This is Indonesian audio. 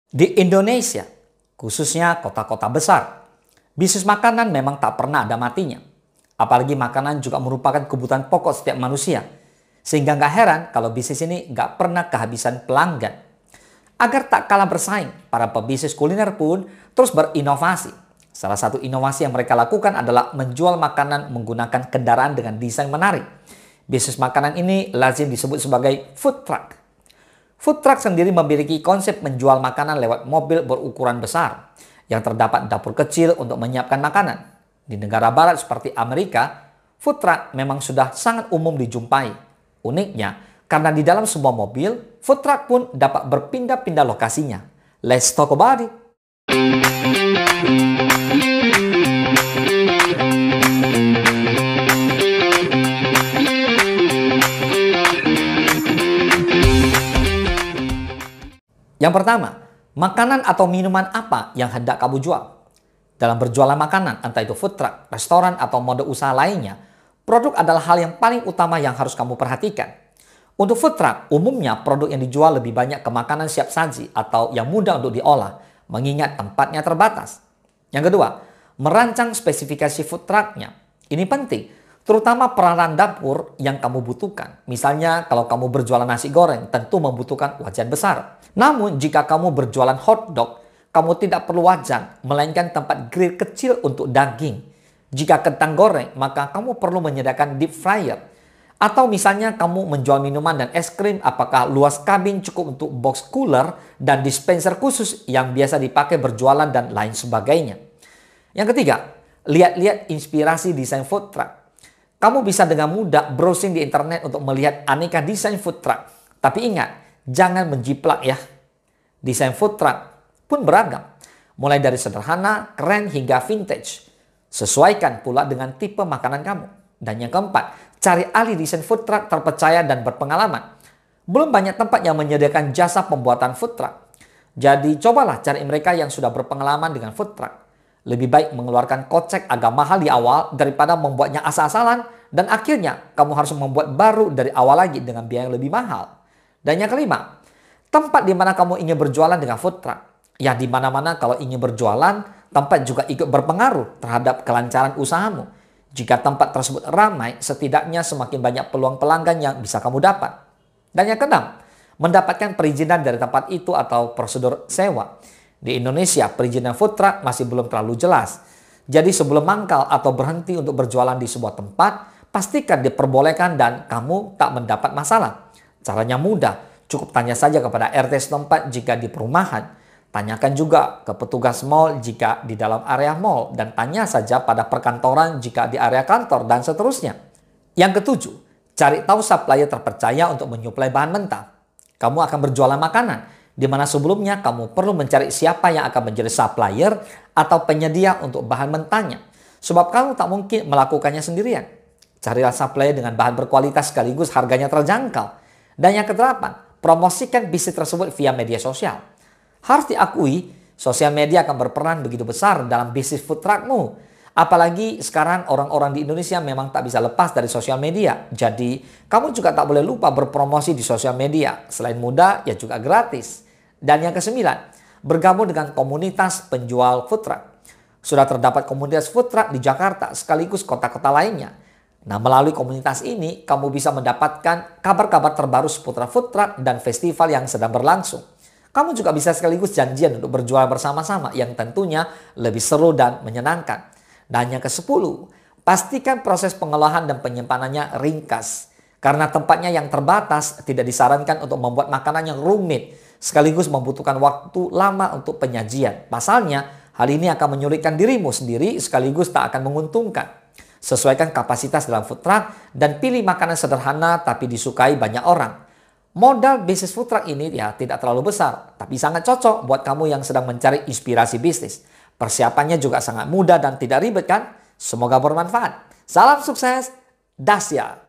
Di Indonesia, khususnya kota-kota besar, bisnis makanan memang tak pernah ada matinya. Apalagi makanan juga merupakan kebutuhan pokok setiap manusia. Sehingga nggak heran kalau bisnis ini nggak pernah kehabisan pelanggan. Agar tak kalah bersaing, para pebisnis kuliner pun terus berinovasi. Salah satu inovasi yang mereka lakukan adalah menjual makanan menggunakan kendaraan dengan desain menarik. Bisnis makanan ini lazim disebut sebagai food truck. Food truck sendiri memiliki konsep menjual makanan lewat mobil berukuran besar yang terdapat dapur kecil untuk menyiapkan makanan. Di negara barat seperti Amerika, food truck memang sudah sangat umum dijumpai. Uniknya, karena di dalam sebuah mobil, food truck pun dapat berpindah-pindah lokasinya. Let's talk about it. Yang pertama, makanan atau minuman apa yang hendak kamu jual? Dalam berjualan makanan, entah itu food truck, restoran, atau mode usaha lainnya, produk adalah hal yang paling utama yang harus kamu perhatikan. Untuk food truck, umumnya produk yang dijual lebih banyak ke makanan siap saji atau yang mudah untuk diolah, mengingat tempatnya terbatas. Yang kedua, merancang spesifikasi food trucknya. Ini penting, terutama peralatan dapur yang kamu butuhkan. Misalnya kalau kamu berjualan nasi goreng, tentu membutuhkan wajan besar. Namun jika kamu berjualan hotdog, kamu tidak perlu wajan, melainkan tempat grill kecil untuk daging. Jika kentang goreng, maka kamu perlu menyediakan deep fryer. Atau misalnya kamu menjual minuman dan es krim, apakah luas kabin cukup untuk box cooler dan dispenser khusus yang biasa dipakai berjualan dan lain sebagainya. Yang ketiga, lihat-lihat inspirasi desain food truck. Kamu bisa dengan mudah browsing di internet untuk melihat aneka desain food truck. Tapi ingat, jangan menjiplak ya. Desain food truck pun beragam. Mulai dari sederhana, keren hingga vintage. Sesuaikan pula dengan tipe makanan kamu. Dan yang keempat, cari ahli desain food truck terpercaya dan berpengalaman. Belum banyak tempat yang menyediakan jasa pembuatan food truck. Jadi cobalah cari mereka yang sudah berpengalaman dengan food truck. Lebih baik mengeluarkan kocek agak mahal di awal daripada membuatnya asal-asalan dan akhirnya kamu harus membuat baru dari awal lagi dengan biaya yang lebih mahal. Dan yang kelima, tempat di mana kamu ingin berjualan dengan food truck. Ya di mana-mana kalau ingin berjualan, tempat juga ikut berpengaruh terhadap kelancaran usahamu. Jika tempat tersebut ramai, setidaknya semakin banyak peluang pelanggan yang bisa kamu dapat. Dan yang keenam, mendapatkan perizinan dari tempat itu atau prosedur sewa. Di Indonesia, perizinan food truck masih belum terlalu jelas. Jadi sebelum mangkal atau berhenti untuk berjualan di sebuah tempat, pastikan diperbolehkan dan kamu tak mendapat masalah. Caranya mudah, cukup tanya saja kepada RT setempat jika di perumahan. Tanyakan juga ke petugas mal jika di dalam area mal dan tanya saja pada perkantoran jika di area kantor dan seterusnya. Yang ketujuh, cari tahu supplier terpercaya untuk menyuplai bahan mentah. Kamu akan berjualan makanan, di mana sebelumnya kamu perlu mencari siapa yang akan menjadi supplier atau penyedia untuk bahan mentahnya. Sebab kamu tak mungkin melakukannya sendirian. Carilah supplier dengan bahan berkualitas sekaligus harganya terjangkau. Dan yang kedelapan, promosikan bisnis tersebut via media sosial. Harus diakui, sosial media akan berperan begitu besar dalam bisnis food truckmu. Apalagi sekarang orang-orang di Indonesia memang tak bisa lepas dari sosial media. Jadi, kamu juga tak boleh lupa berpromosi di sosial media. Selain mudah, ya juga gratis. Dan yang kesembilan, bergabung dengan komunitas penjual food truck. Sudah terdapat komunitas food truck di Jakarta sekaligus kota-kota lainnya. Nah, melalui komunitas ini, kamu bisa mendapatkan kabar-kabar terbaru seputar food truck dan festival yang sedang berlangsung. Kamu juga bisa sekaligus janjian untuk berjualan bersama-sama yang tentunya lebih seru dan menyenangkan. Dan yang ke-10, pastikan proses pengolahan dan penyimpanannya ringkas. Karena tempatnya yang terbatas, tidak disarankan untuk membuat makanan yang rumit, sekaligus membutuhkan waktu lama untuk penyajian. Pasalnya, hal ini akan menyulitkan dirimu sendiri sekaligus tak akan menguntungkan. Sesuaikan kapasitas dalam food truck dan pilih makanan sederhana tapi disukai banyak orang. Modal bisnis food truck ini ya tidak terlalu besar, tapi sangat cocok buat kamu yang sedang mencari inspirasi bisnis. Persiapannya juga sangat mudah dan tidak ribet kan? Semoga bermanfaat. Salam sukses, Dasya.